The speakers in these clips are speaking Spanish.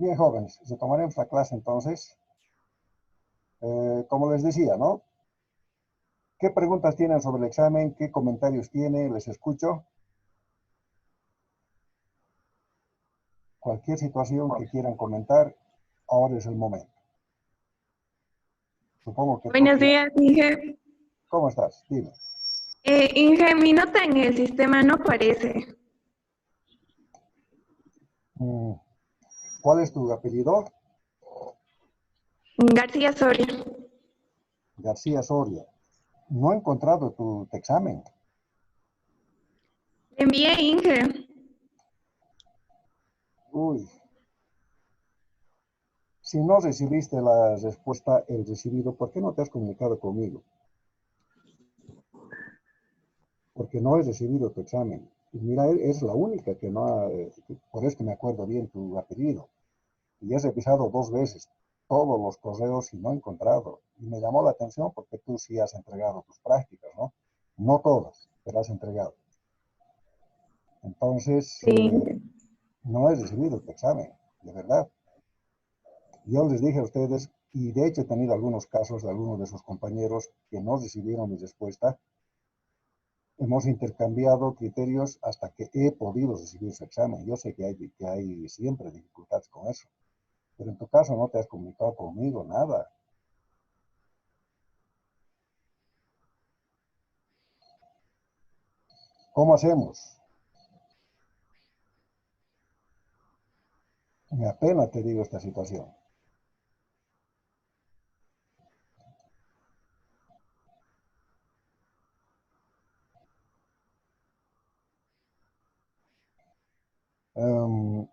Bien, jóvenes, retomaremos la clase entonces. Como les decía, ¿no? ¿Qué preguntas tienen sobre el examen? ¿Qué comentarios tienen? Les escucho. Cualquier situación que quieran comentar, ahora es el momento. Supongo que Buenos todos... días, Inge. ¿Cómo estás? Dime. Inge, mi nota en el sistema no aparece. Mm, ¿Cuál es tu apellido? García Soria. García Soria. No he encontrado tu examen. Le envié, Inge. Uy, si no recibiste la respuesta, el recibido, ¿por qué no te has comunicado conmigo? Porque no he recibido tu examen. Y mira, es la única que no ha, por eso que me acuerdo bien tu apellido. Y he revisado 2 veces todos los correos y no he encontrado. Y me llamó la atención porque tú sí has entregado tus prácticas, ¿no? No todas, pero has entregado. Entonces, Sí. no he recibido tu examen, de verdad. Yo les dije a ustedes, y de hecho he tenido algunos casos de algunos de sus compañeros que no recibieron mi respuesta. Hemos intercambiado criterios hasta que he podido recibir su examen. Yo sé que hay siempre dificultades con eso, pero en tu caso no te has comunicado conmigo, nada. ¿Cómo hacemos? Me apena, te digo, esta situación. Um,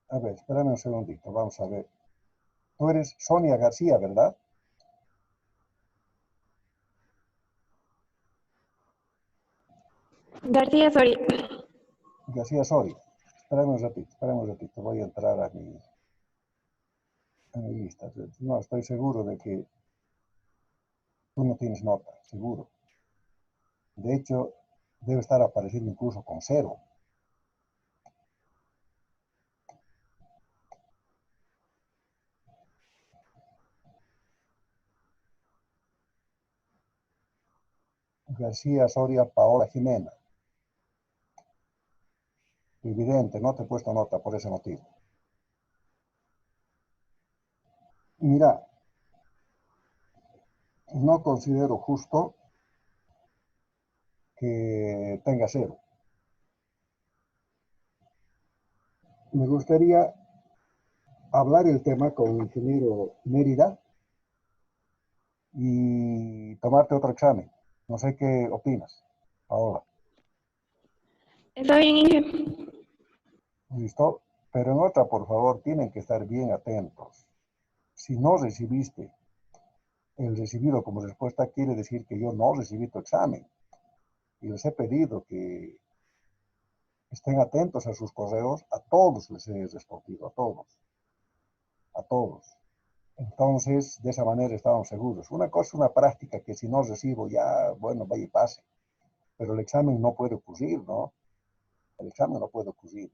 a ver, espérame un segundito, vamos a ver. Tú eres Sonia García, ¿verdad? García Soria. García Soria. Espérame un ratito. Voy a entrar a mi lista. No, estoy seguro de que tú no tienes nota, seguro. De hecho, debe estar apareciendo incluso con 0. García Soria Paola Jimena. Evidente, no te he puesto nota por ese motivo. Mira, no considero justo que tenga 0. Me gustaría hablar el tema con el ingeniero Mérida y tomarte otro examen. No sé qué opinas ahora. ¿Está bien, Inge? ¿Listo? Pero en otra, por favor, tienen que estar bien atentos. Si no recibiste el recibido como respuesta, quiere decir que yo no recibí tu examen. Y les he pedido que estén atentos a sus correos. A todos les he respondido, a todos. A todos. Entonces, de esa manera estábamos seguros. Una cosa, una práctica que si no recibo ya, bueno, vaya y pase. Pero el examen no puede ocurrir, ¿no? El examen no puede ocurrir.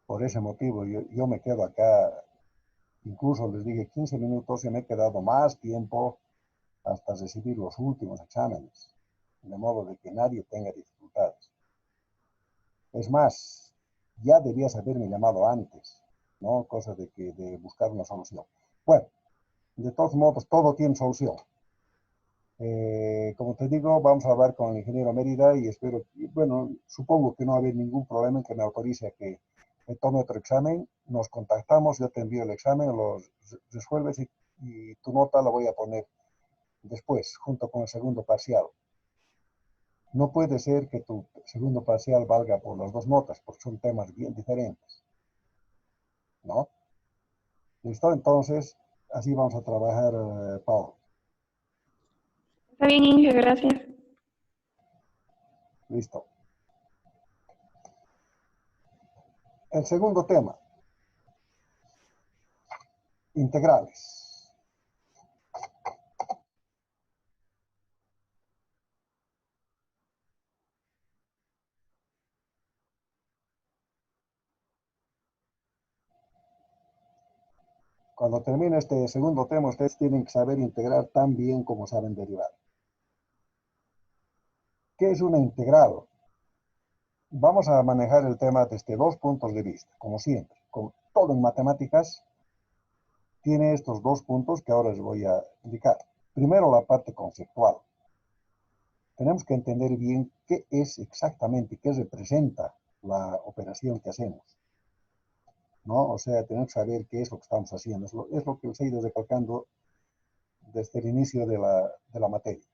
Por ese motivo, yo me quedo acá, incluso les dije 15 minutos y me he quedado más tiempo hasta recibir los últimos exámenes, de modo de que nadie tenga dificultades. Es más, ya debías haberme llamado antes, ¿no? Cosa de buscar una solución. Bueno, de todos modos, todo tiene solución. Como te digo, vamos a hablar con el ingeniero Mérida y espero, bueno, supongo que no va a haber ningún problema en que me autorice a que me tome otro examen. Nos contactamos, yo te envío el examen, lo resuelves y tu nota la voy a poner después, junto con el segundo parcial. No puede ser que tu segundo parcial valga por las 2 notas, porque son temas bien diferentes, ¿no? ¿Listo? Entonces, así vamos a trabajar, Pau. Está bien, Inge, gracias. Listo. El segundo tema, integrales. Cuando termine este segundo tema, ustedes tienen que saber integrar tan bien como saben derivar. ¿Qué es una integral? Vamos a manejar el tema desde dos puntos de vista, como siempre. Como todo en matemáticas, tiene estos dos puntos que ahora les voy a indicar. Primero, la parte conceptual. Tenemos que entender bien qué es exactamente, qué representa la operación que hacemos, ¿no? O sea, tenemos que saber qué es lo que estamos haciendo. Es lo que les he ido recalcando desde el inicio de la materia.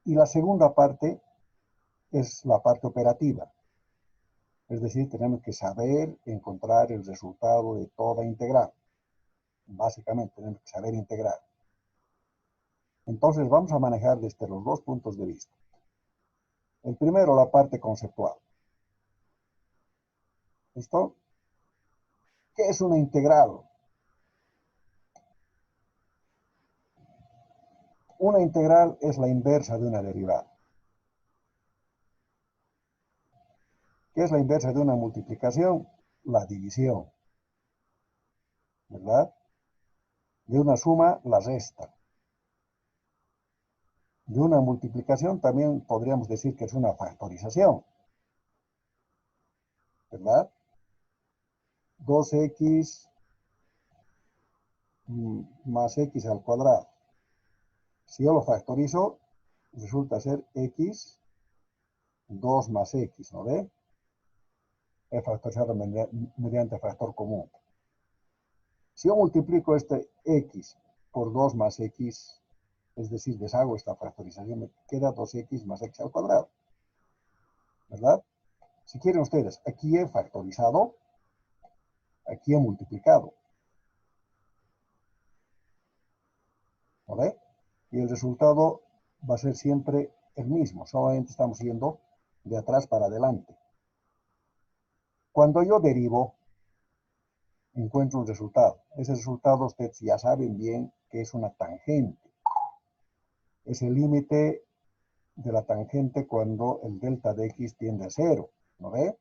Y la segunda parte es la parte operativa. Es decir, tenemos que saber encontrar el resultado de toda integral. Básicamente, tenemos que saber integrar. Entonces, vamos a manejar desde los dos puntos de vista. El primero, la parte conceptual. ¿Listo? ¿Qué es una integral? Una integral es la inversa de una derivada. ¿Qué es la inversa de una multiplicación? La división, ¿verdad? De una suma, la resta. De una multiplicación también podríamos decir que es una factorización, ¿verdad? 2x más x al cuadrado. Si yo lo factorizo, resulta ser x 2 más x, ¿no ve? Es factorizado mediante factor común. Si yo multiplico este x por 2 más x, es decir, deshago esta factorización, me queda 2x más x al cuadrado, ¿verdad? Si quieren ustedes, aquí he factorizado, aquí he multiplicado, ¿no ve? Y el resultado va a ser siempre el mismo, solamente estamos yendo de atrás para adelante. Cuando yo derivo, encuentro un resultado. Ese resultado ustedes ya saben bien que es una tangente. Es el límite de la tangente cuando el delta de x tiende a cero, ¿no ve?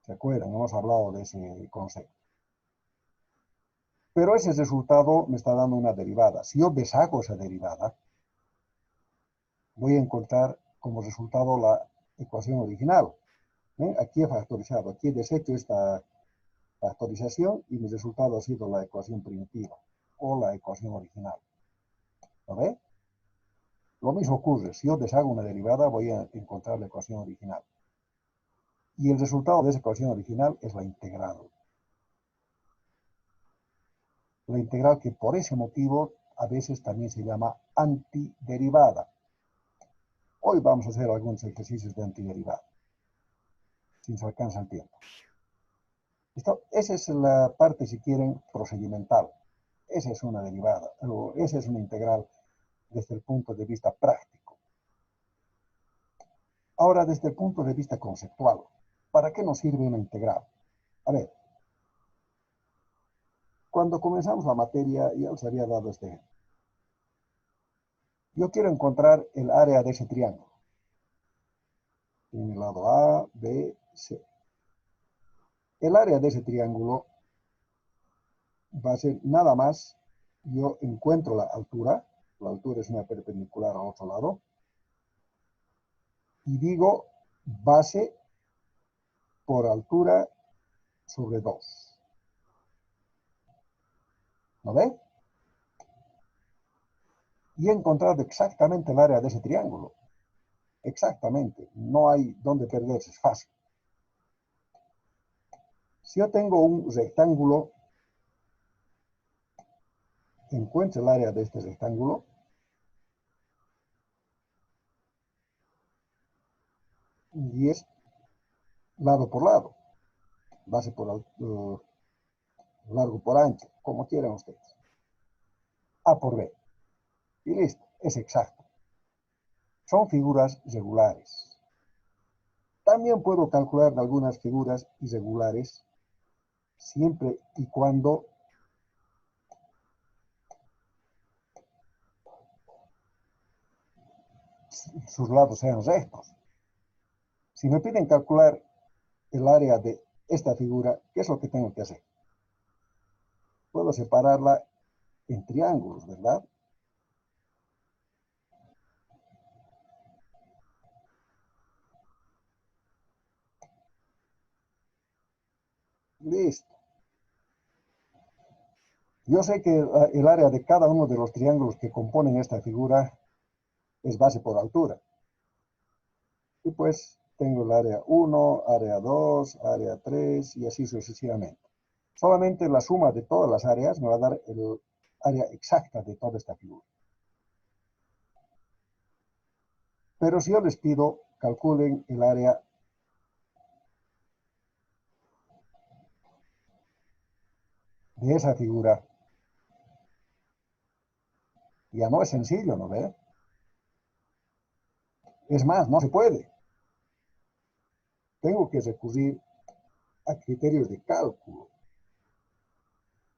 ¿Se acuerdan? Hemos hablado de ese concepto. Pero ese resultado me está dando una derivada. Si yo deshago esa derivada, voy a encontrar como resultado la ecuación original. Aquí he factorizado, aquí he deshecho esta factorización y mi resultado ha sido la ecuación primitiva o la ecuación original. ¿Lo ve? Lo mismo ocurre, si yo deshago una derivada voy a encontrar la ecuación original. Y el resultado de esa ecuación original es la integral. La integral que por ese motivo a veces también se llama antiderivada. Hoy vamos a hacer algunos ejercicios de antiderivada, si se alcanza el tiempo. Esa es la parte, si quieren, procedimental. Esa es una derivada, o esa es una integral desde el punto de vista práctico. Ahora, desde el punto de vista conceptual, ¿para qué nos sirve una integral? A ver, cuando comenzamos la materia, ya os había dado este ejemplo. Yo quiero encontrar el área de ese triángulo. En el lado A, B, C. El área de ese triángulo va a ser nada más, yo encuentro la altura es una perpendicular al otro lado, y digo base por altura sobre 2. ¿No ve? Y he encontrado exactamente el área de ese triángulo. Exactamente. No hay donde perderse, es fácil. Si yo tengo un rectángulo, encuentro el área de este rectángulo, y es lado por lado, base por largo por ancho, como quieran ustedes. A por B. Y listo, es exacto. Son figuras regulares. También puedo calcular algunas figuras irregulares siempre y cuando sus lados sean rectos. Si me piden calcular el área de esta figura, ¿qué es lo que tengo que hacer? puedo separarla en triángulos, ¿verdad? Listo. Yo sé que el área de cada uno de los triángulos que componen esta figura es base por altura. Y pues tengo el área 1, área 2, área 3 y así sucesivamente. Solamente la suma de todas las áreas me va a dar el área exacta de toda esta figura. Pero si yo les pido, calculen el área de esa figura, ya no es sencillo, ¿no ve? Es más, no se puede. Tengo que recurrir a criterios de cálculo.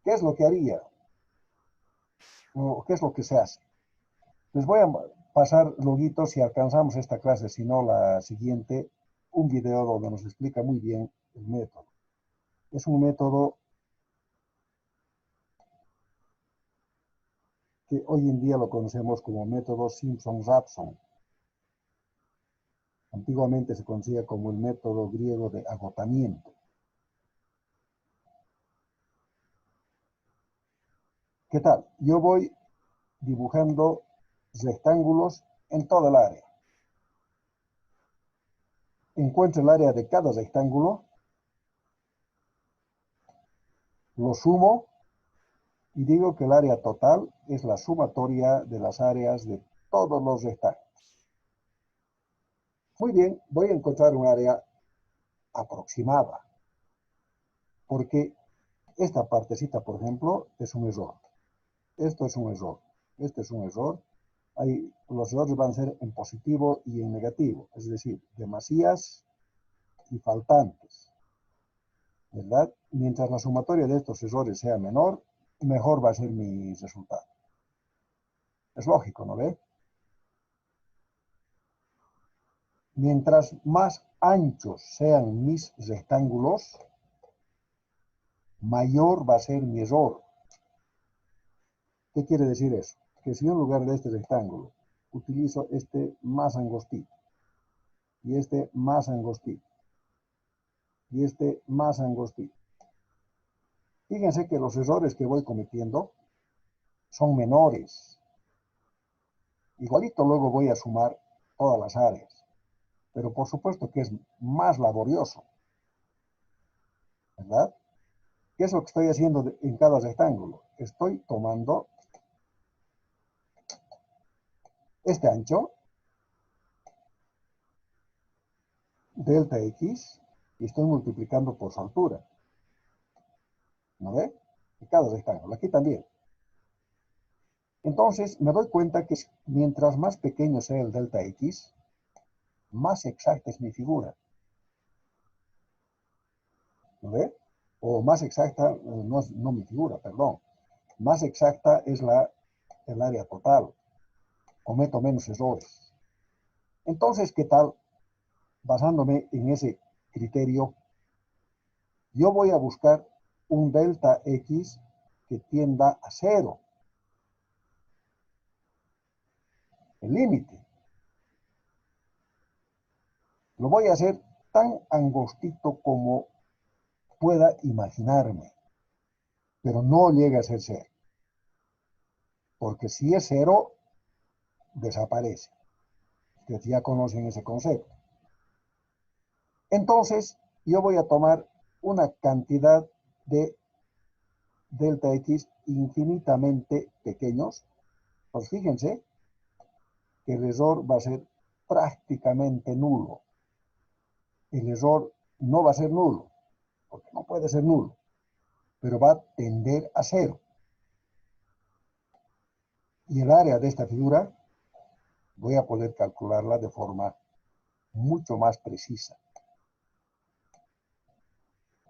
¿Qué es lo que haría? ¿O qué es lo que se hace? Les voy a pasar luego, si alcanzamos esta clase, si no la siguiente, un video donde nos explica muy bien el método. Es un método que hoy en día lo conocemos como método Simpson-Rapson. Antiguamente se conocía como el método griego de agotamiento. ¿Qué tal? Yo voy dibujando rectángulos en toda el área. Encuentro el área de cada rectángulo, lo sumo y digo que el área total es la sumatoria de las áreas de todos los rectángulos. Muy bien, voy a encontrar un área aproximada, porque esta partecita, por ejemplo, es un error. Esto es un error. Este es un error. Ahí, los errores van a ser en positivo y en negativo, es decir, demasías y faltantes, ¿verdad? Mientras la sumatoria de estos errores sea menor, mejor va a ser mi resultado. Es lógico, ¿no ve? Mientras más anchos sean mis rectángulos, mayor va a ser mi error. ¿Qué quiere decir eso? Que si en lugar de este rectángulo utilizo este más angostito, y este más angostito, y este más angostito, fíjense que los errores que voy cometiendo son menores. Igualito luego voy a sumar todas las áreas, pero por supuesto que es más laborioso, ¿verdad? ¿Qué es lo que estoy haciendo en cada rectángulo? Estoy tomando este ancho, delta X, y estoy multiplicando por su altura. ¿No ve? En cada rectángulo. Aquí también. Entonces, me doy cuenta que mientras más pequeño sea el delta X, más exacta es mi figura. ¿No ve? O más exacta, no mi figura, perdón. Más exacta es el área total. Cometo menos errores. Entonces, ¿qué tal? Basándome en ese criterio, yo voy a buscar un delta X que tienda a cero. El límite. Lo voy a hacer tan angostito como pueda imaginarme, pero no llega a ser cero. Porque si es cero, desaparece. Ustedes ya conocen ese concepto. Entonces, yo voy a tomar una cantidad de delta X infinitamente pequeños. Pues fíjense que el error va a ser prácticamente nulo. El error no va a ser nulo, porque no puede ser nulo, pero va a tender a cero. Y el área de esta figura voy a poder calcularla de forma mucho más precisa.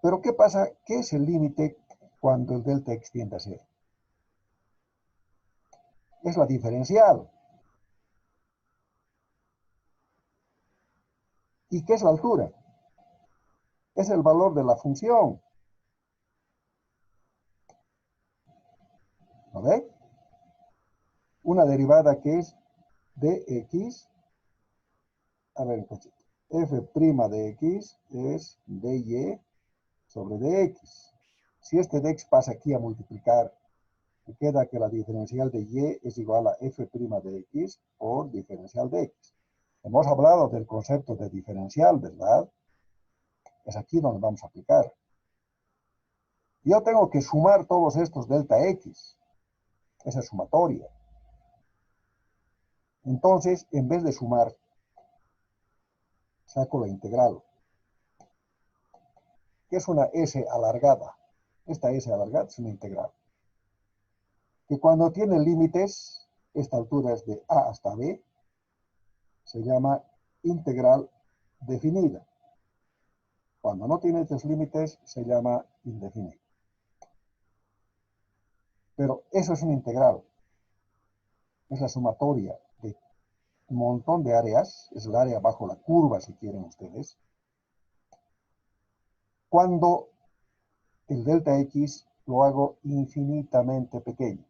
Pero ¿qué pasa? ¿Qué es el límite cuando el delta X tiende a cero? Es la diferencial. ¿Y qué es la altura? Es el valor de la función. ¿Lo ve? Una derivada que es dx, a ver, entonces, f' de x es dy sobre dx. Si este dx pasa aquí a multiplicar, me queda que la diferencial de y es igual a f' de x por diferencial de x. Hemos hablado del concepto de diferencial, ¿verdad? Es aquí donde vamos a aplicar. Yo tengo que sumar todos estos delta x. Esa es sumatoria. Entonces, en vez de sumar, saco la integral, que es una S alargada. Esta S alargada es una integral. Que cuando tiene límites, esta altura es de A hasta B, se llama integral definida. Cuando no tiene estos límites, se llama indefinida. Pero eso es una integral. Es la sumatoria de un montón de áreas, es el área bajo la curva, si quieren ustedes. Cuando el delta x lo hago infinitamente pequeño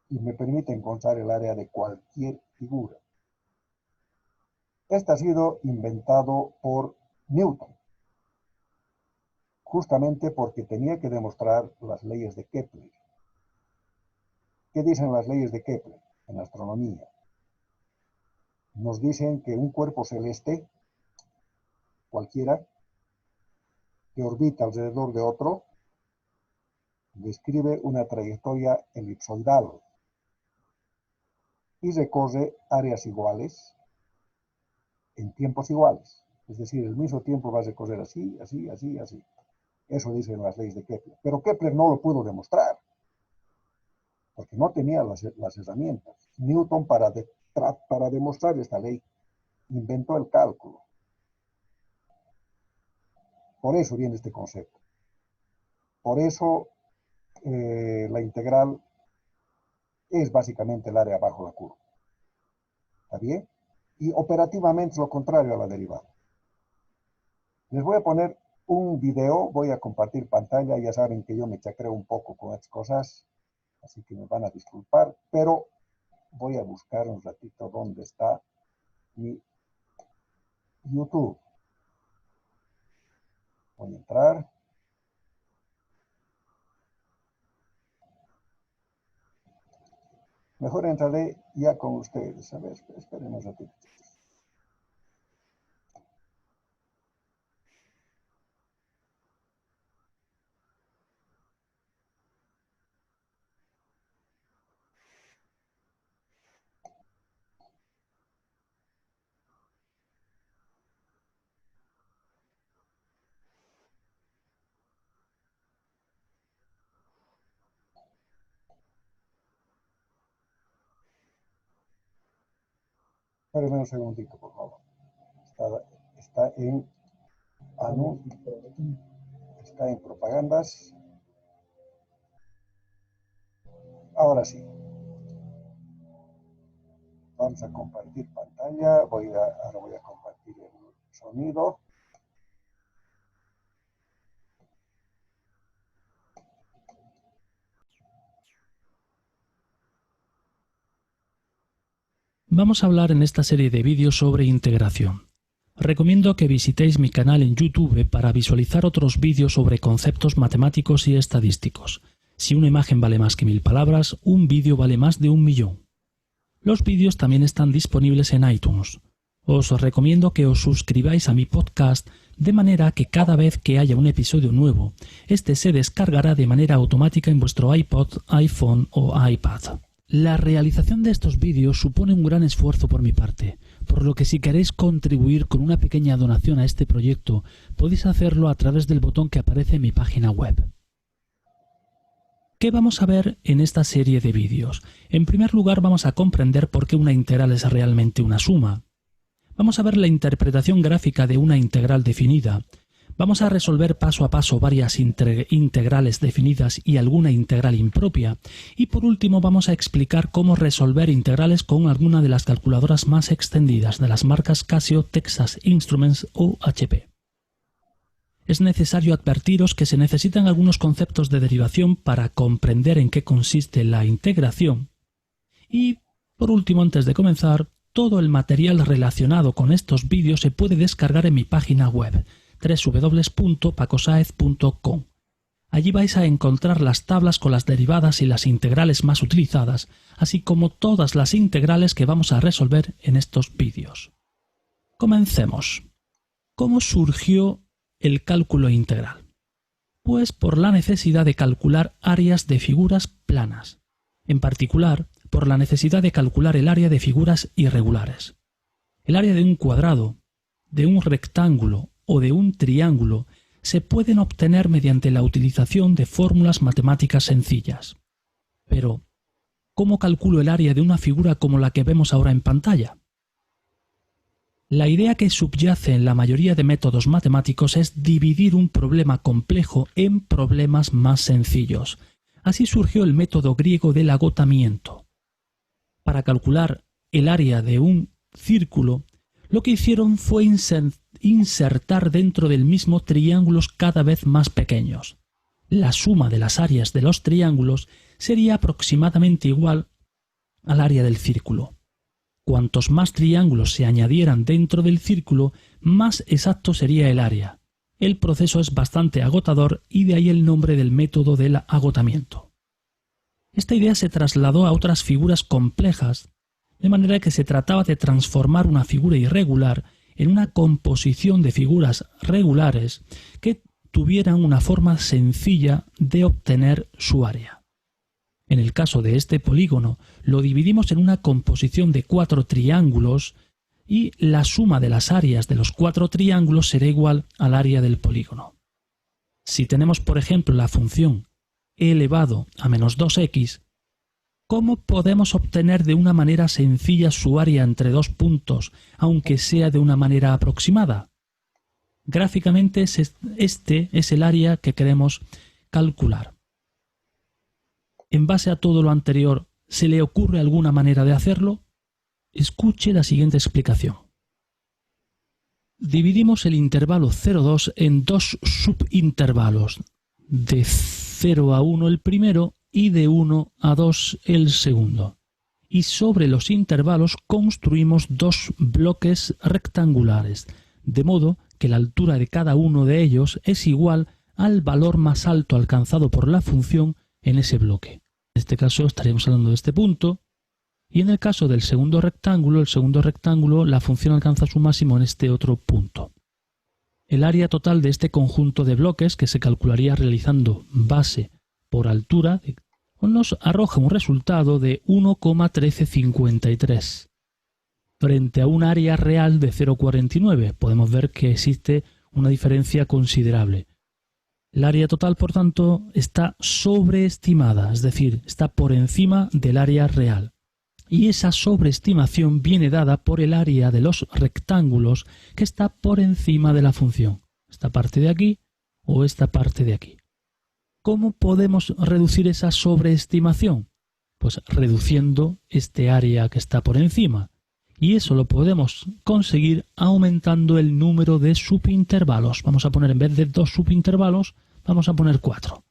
y me permite encontrar el área de cualquier figura. Este ha sido inventado por Newton, justamente porque tenía que demostrar las leyes de Kepler. ¿Qué dicen las leyes de Kepler en astronomía? Nos dicen que un cuerpo celeste, cualquiera, que orbita alrededor de otro, describe una trayectoria elipsoidal y recorre áreas iguales en tiempos iguales. Es decir, el mismo tiempo va a recorrer así, así, así, así. Eso dicen las leyes de Kepler. Pero Kepler no lo pudo demostrar, porque no tenía las herramientas. Newton, para demostrar esta ley, inventó el cálculo. Por eso viene este concepto. Por eso la integral es básicamente el área bajo la curva. ¿Está bien? Y operativamente es lo contrario a la derivada. Les voy a poner un video, voy a compartir pantalla, ya saben que yo me chacreo un poco con estas cosas, así que me van a disculpar, pero voy a buscar un ratito dónde está mi YouTube. Voy a entrar. Mejor entraré ya con ustedes. A ver, esperen un ratito. Espérenme un segundito, por favor. Está en propagandas. Ahora sí. Vamos a compartir pantalla. Ahora voy a compartir el sonido. Vamos a hablar en esta serie de vídeos sobre integración. Recomiendo que visitéis mi canal en YouTube para visualizar otros vídeos sobre conceptos matemáticos y estadísticos. Si una imagen vale más que 1000 palabras, un vídeo vale más de 1.000.000. Los vídeos también están disponibles en iTunes. Os recomiendo que os suscribáis a mi podcast de manera que cada vez que haya un episodio nuevo, este se descargará de manera automática en vuestro iPod, iPhone o iPad. La realización de estos vídeos supone un gran esfuerzo por mi parte, por lo que si queréis contribuir con una pequeña donación a este proyecto, podéis hacerlo a través del botón que aparece en mi página web. ¿Qué vamos a ver en esta serie de vídeos? En primer lugar, vamos a comprender por qué una integral es realmente una suma. Vamos a ver la interpretación gráfica de una integral definida. Vamos a resolver paso a paso varias integrales definidas y alguna integral impropia. Y por último vamos a explicar cómo resolver integrales con alguna de las calculadoras más extendidas de las marcas Casio, Texas Instruments o HP. es necesario advertiros que se necesitan algunos conceptos de derivación para comprender en qué consiste la integración. Y, por último, antes de comenzar, todo el material relacionado con estos vídeos se puede descargar en mi página web www.pacosaez.com. Allí vais a encontrar las tablas con las derivadas y las integrales más utilizadas, así como todas las integrales que vamos a resolver en estos vídeos. Comencemos. ¿Cómo surgió el cálculo integral? Pues por la necesidad de calcular áreas de figuras planas, en particular por la necesidad de calcular el área de figuras irregulares. El área de un cuadrado, de un rectángulo o de un triángulo se pueden obtener mediante la utilización de fórmulas matemáticas sencillas. Pero, ¿cómo calculo el área de una figura como la que vemos ahora en pantalla? La idea que subyace en la mayoría de métodos matemáticos es dividir un problema complejo en problemas más sencillos. Así surgió el método griego del agotamiento. Para calcular el área de un círculo, lo que hicieron fue insertar dentro del mismo triángulos cada vez más pequeños. La suma de las áreas de los triángulos sería aproximadamente igual al área del círculo. Cuantos más triángulos se añadieran dentro del círculo, más exacto sería el área. El proceso es bastante agotador y de ahí el nombre del método del agotamiento. Esta idea se trasladó a otras figuras complejas, de manera que se trataba de transformar una figura irregular en una composición de figuras regulares que tuvieran una forma sencilla de obtener su área. En el caso de este polígono, lo dividimos en una composición de 4 triángulos y la suma de las áreas de los 4 triángulos será igual al área del polígono. Si tenemos, por ejemplo, la función e elevado a menos 2x, ¿cómo podemos obtener de una manera sencilla su área entre dos puntos, aunque sea de una manera aproximada? Gráficamente este es el área que queremos calcular. En base a todo lo anterior, ¿se le ocurre alguna manera de hacerlo? Escuche la siguiente explicación. Dividimos el intervalo 0,2 en dos subintervalos, de 0 a 1 el primero y de 1 a 2 el segundo. Y sobre los intervalos construimos dos bloques rectangulares, de modo que la altura de cada uno de ellos es igual al valor más alto alcanzado por la función en ese bloque. En este caso estaríamos hablando de este punto, y en el caso del segundo rectángulo, la función alcanza su máximo en este otro punto. El área total de este conjunto de bloques, que se calcularía realizando base por altura, nos arroja un resultado de 1,1353. Frente a un área real de 0,49, podemos ver que existe una diferencia considerable. El área total, por tanto, está sobreestimada, es decir, está por encima del área real. Y esa sobreestimación viene dada por el área de los rectángulos que está por encima de la función. Esta parte de aquí o esta parte de aquí. ¿Cómo podemos reducir esa sobreestimación? Pues reduciendo este área que está por encima. Y eso lo podemos conseguir aumentando el número de subintervalos. Vamos a poner, en vez de 2 subintervalos, vamos a poner 4.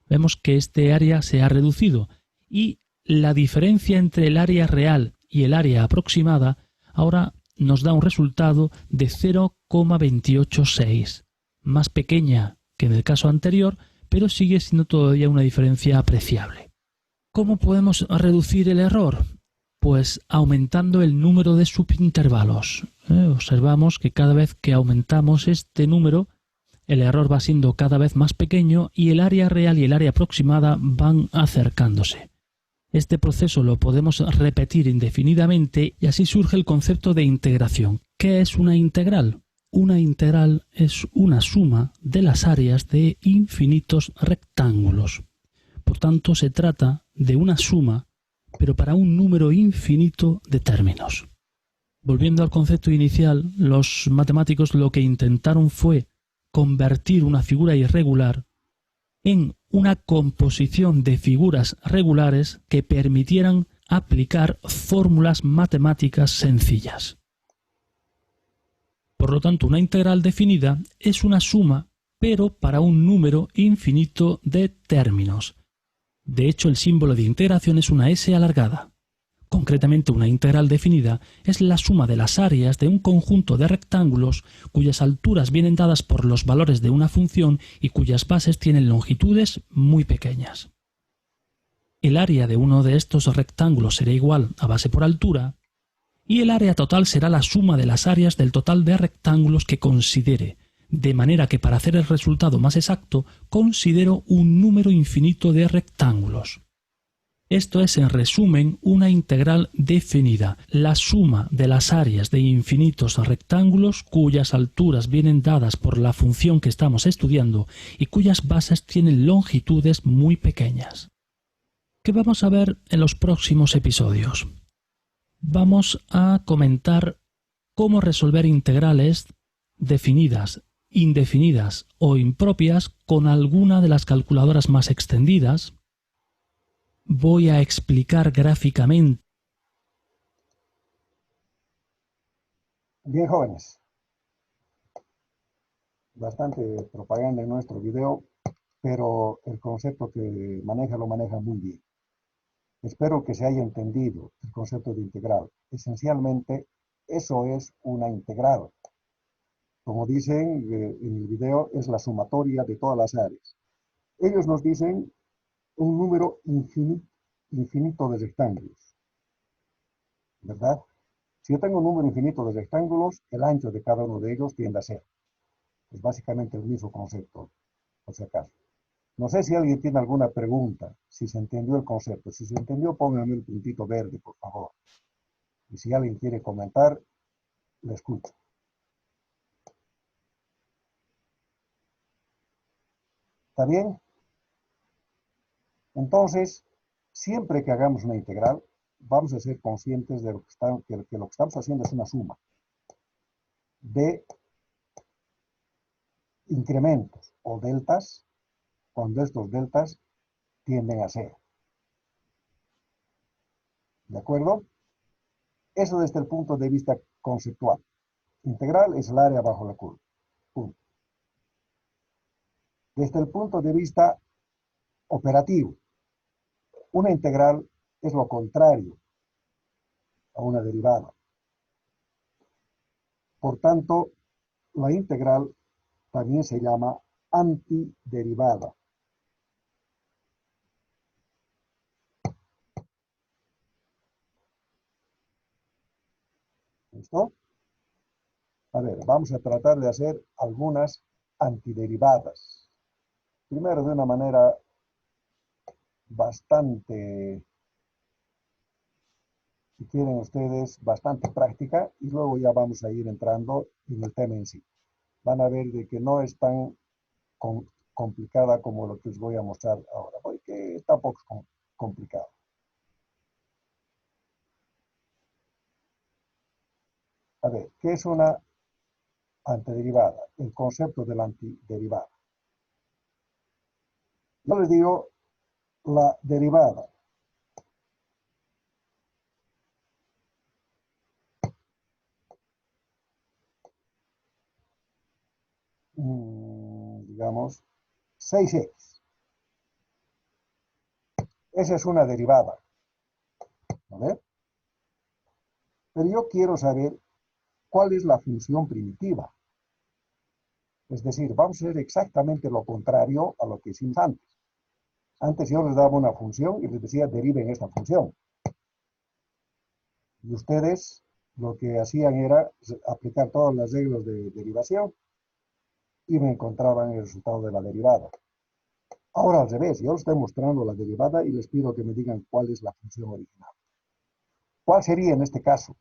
Vemos que este área se ha reducido y la diferencia entre el área real y el área aproximada ahora nos da un resultado de 0,286, más pequeña que en el caso anterior, pero sigue siendo todavía una diferencia apreciable. ¿Cómo podemos reducir el error? Pues aumentando el número de subintervalos. Observamos que cada vez que aumentamos este número, el error va siendo cada vez más pequeño y el área real y el área aproximada van acercándose. Este proceso lo podemos repetir indefinidamente y así surge el concepto de integración. ¿Qué es una integral? Una integral es una suma de las áreas de infinitos rectángulos. Por tanto, se trata de una suma, pero para un número infinito de términos. Volviendo al concepto inicial, los matemáticos lo que intentaron fue convertir una figura irregular en una composición de figuras regulares que permitieran aplicar fórmulas matemáticas sencillas. Por lo tanto, una integral definida es una suma pero para un número infinito de términos. De hecho, el símbolo de integración es una S alargada. Concretamente, una integral definida es la suma de las áreas de un conjunto de rectángulos cuyas alturas vienen dadas por los valores de una función y cuyas bases tienen longitudes muy pequeñas. El área de uno de estos rectángulos será igual a base por altura, y el área total será la suma de las áreas del total de rectángulos que considere, de manera que para hacer el resultado más exacto, considero un número infinito de rectángulos. Esto es, en resumen, una integral definida, la suma de las áreas de infinitos rectángulos cuyas alturas vienen dadas por la función que estamos estudiando y cuyas bases tienen longitudes muy pequeñas. ¿Qué vamos a ver en los próximos episodios? Vamos a comentar cómo resolver integrales definidas, indefinidas o impropias con alguna de las calculadoras más extendidas. Voy a explicar gráficamente. Bien, jóvenes. Bastante propaganda en nuestro video, pero el concepto que maneja lo maneja muy bien. Espero que se haya entendido el concepto de integral. Esencialmente, eso es una integral. Como dicen en el video, es la sumatoria de todas las áreas. Ellos nos dicen un número infinito de rectángulos, ¿verdad? Si yo tengo un número infinito de rectángulos, el ancho de cada uno de ellos tiende a ser. Es básicamente el mismo concepto, por si acaso. No sé si alguien tiene alguna pregunta, si se entendió el concepto. Si se entendió, pónganme el puntito verde, por favor. Y si alguien quiere comentar, le escucho. ¿Está bien? Entonces, siempre que hagamos una integral, vamos a ser conscientes de que lo que estamos haciendo es una suma de incrementos o deltas, cuando estos deltas tienden a cero. ¿De acuerdo? Eso desde el punto de vista conceptual. Integral es el área bajo la curva. Punto. Desde el punto de vista operativo, una integral es lo contrario a una derivada. Por tanto, la integral también se llama antiderivada. ¿Listo? A ver, vamos a tratar de hacer algunas antiderivadas. Primero, de una manera bastante, si quieren ustedes, bastante práctica, y luego ya vamos a ir entrando en el tema en sí. Van a ver de que no es tan complicada como lo que os voy a mostrar ahora, porque está un poco complicado. A ver, ¿qué es una antiderivada? El concepto de la antiderivada. Yo les digo la derivada digamos 6x. Esa es una derivada, ¿vale? Pero yo quiero saber cuál es la función primitiva. Es decir, vamos a hacer exactamente lo contrario a lo que hicimos antes. Antes yo les daba una función y les decía deriven esta función. Y ustedes lo que hacían era aplicar todas las reglas de derivación y me encontraban el resultado de la derivada. Ahora al revés, yo les estoy mostrando la derivada y les pido que me digan cuál es la función original. ¿Cuál sería en este caso?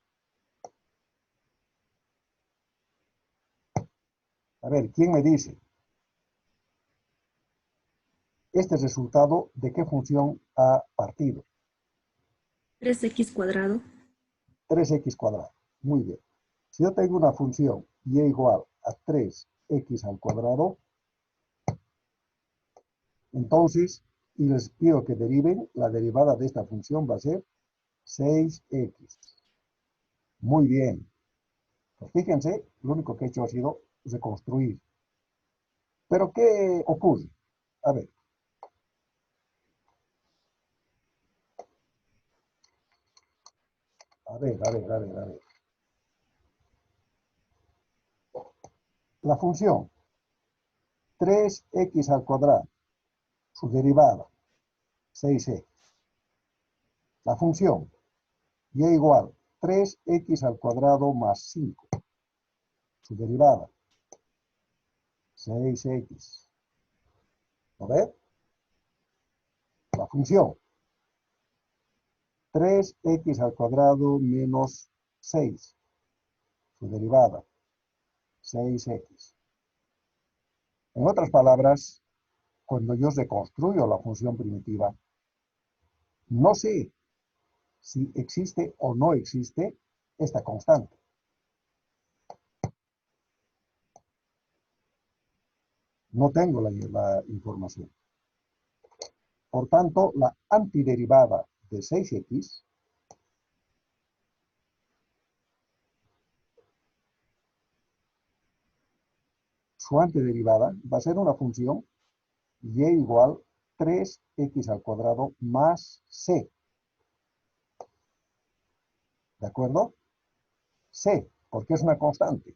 A ver, ¿quién me dice? Este resultado, ¿de qué función ha partido? 3x cuadrado. 3x cuadrado. Muy bien. Si yo tengo una función y igual a 3x al cuadrado, entonces, y les pido que deriven, la derivada de esta función va a ser 6x. Muy bien. Pues fíjense, lo único que he hecho ha sido reconstruir Pero ¿qué ocurre? A ver. A ver. La función 3x al cuadrado, su derivada, 6x. La función y igual 3x al cuadrado más 5, su derivada, 6x. ¿Lo ves? La función 3x al cuadrado menos 6, su derivada, 6x. En otras palabras, cuando yo reconstruyo la función primitiva, no sé si existe o no existe esta constante. No tengo la información. Por tanto, la antiderivada de 6x su antiderivada va a ser una función y igual 3x al cuadrado más c. ¿De acuerdo? C, porque es una constante.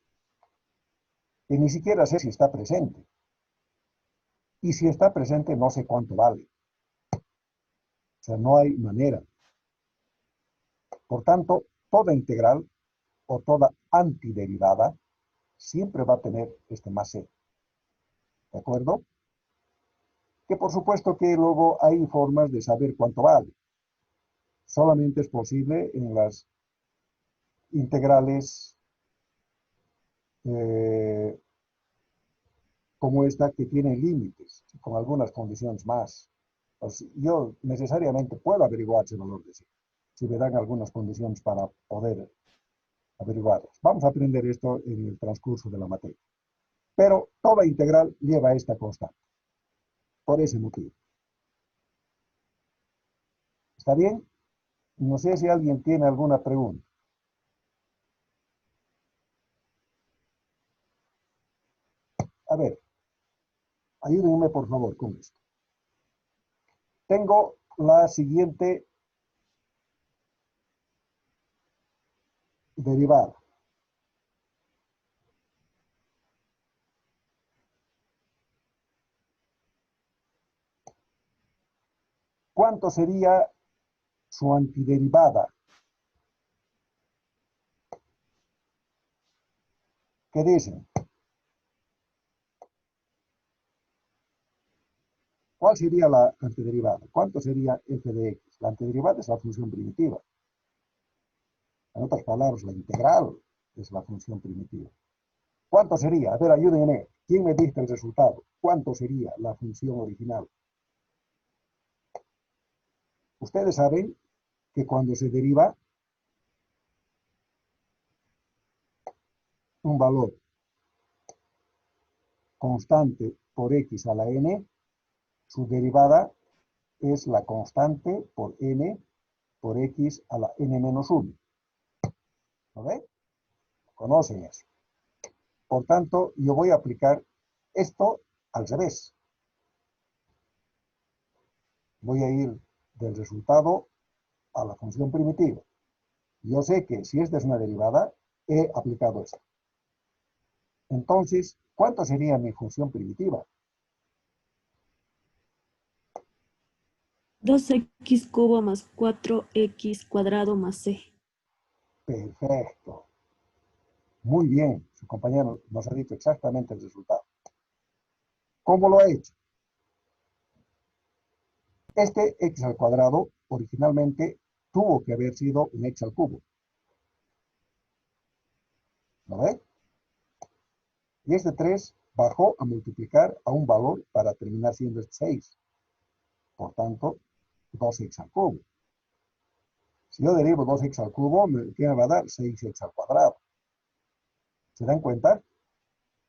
Que ni siquiera sé si está presente. Y si está presente, no sé cuánto vale. O sea, no hay manera. Por tanto, toda integral o toda antiderivada siempre va a tener este más c. ¿De acuerdo? Que por supuesto que luego hay formas de saber cuánto vale. Solamente es posible en las integrales como esta que tienen límites, con algunas condiciones más. Pues yo necesariamente puedo averiguar ese valor de C, si me dan algunas condiciones para poder averiguarlas. Vamos a aprender esto en el transcurso de la materia. Pero toda integral lleva esta constante, por ese motivo. ¿Está bien? No sé si alguien tiene alguna pregunta. A ver, ayúdenme por favor con esto. Tengo la siguiente derivada. ¿Cuánto sería su antiderivada? ¿Qué dicen? ¿Cuál sería la antiderivada? ¿Cuánto sería f de x? La antiderivada es la función primitiva. En otras palabras, la integral es la función primitiva. ¿Cuánto sería? A ver, ayúdenme. ¿Quién me dicta el resultado? ¿Cuánto sería la función original? Ustedes saben que cuando se deriva un valor constante por x a la n, su derivada es la constante por n por x a la n menos 1. ¿Lo ven? ¿Conocen eso? Por tanto, yo voy a aplicar esto al revés. Voy a ir del resultado a la función primitiva. Yo sé que si esta es una derivada, he aplicado esto. Entonces, ¿cuánto sería mi función primitiva? 2x cubo más 4x cuadrado más c. Perfecto. Muy bien. Su compañero nos ha dicho exactamente el resultado. ¿Cómo lo ha hecho? Este x al cuadrado originalmente tuvo que haber sido un x al cubo. ¿Lo ve? Y este 3 bajó a multiplicar a un valor para terminar siendo este 6. Por tanto, 2x al cubo. Si yo derivo 2x al cubo, ¿qué me va a dar? 6x al cuadrado. ¿Se dan cuenta?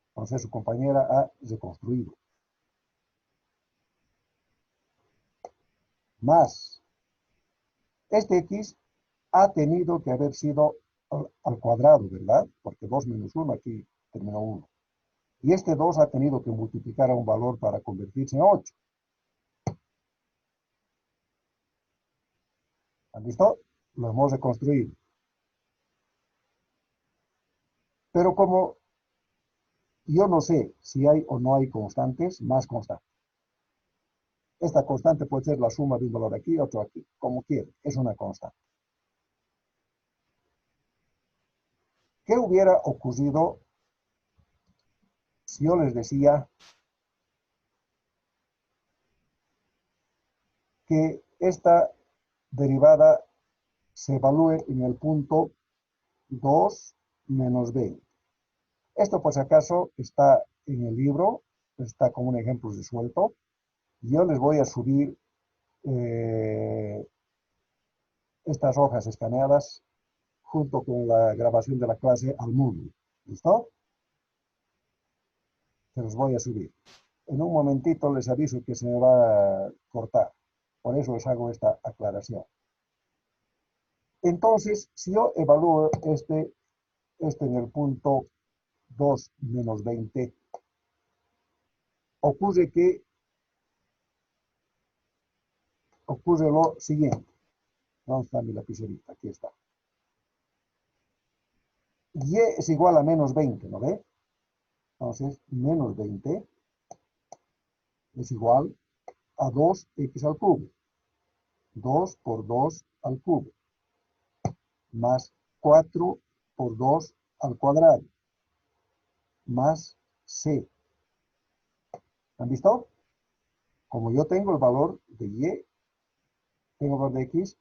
Entonces su compañera ha reconstruido. Más. Este x ha tenido que haber sido al cuadrado, ¿verdad? Porque 2 menos 1 aquí terminó 1. Y este 2 ha tenido que multiplicar a un valor para convertirse en 8. ¿Han visto? Lo hemos reconstruido. Pero como yo no sé si hay o no hay constantes, más constantes. Esta constante puede ser la suma de un valor aquí y otro aquí, como quiera, es una constante. ¿Qué hubiera ocurrido si yo les decía que esta derivada se evalúe en el punto 2 menos 20? Esto, por si acaso, está en el libro, está como un ejemplo resuelto. Yo les voy a subir estas hojas escaneadas junto con la grabación de la clase al Moodle. ¿Listo? Se los voy a subir. En un momentito les aviso que se me va a cortar. Por eso les hago esta aclaración. Entonces, si yo evalúo este en el punto 2 menos 20, ocurre lo siguiente. ¿Dónde está mi lapicerita? Aquí está. Y es igual a menos 20, ¿no ve? Entonces, menos 20 es igual a 2x al cubo. 2 por 2 al cubo. Más 4 por 2 al cuadrado. Más c. ¿Han visto? Como yo tengo el valor de y, tengo el valor de x,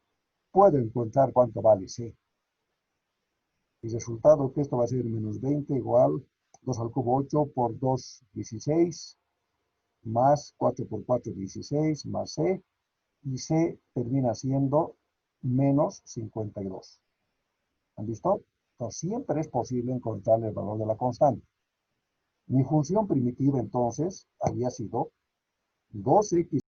puedo encontrar cuánto vale c. El resultado que esto va a ser menos 20 igual 2 al cubo 8 por 2, 16, más 4 por 4, 16, más c, y c termina siendo menos 52. ¿Han visto? Entonces siempre es posible encontrar el valor de la constante. Mi función primitiva entonces había sido 2x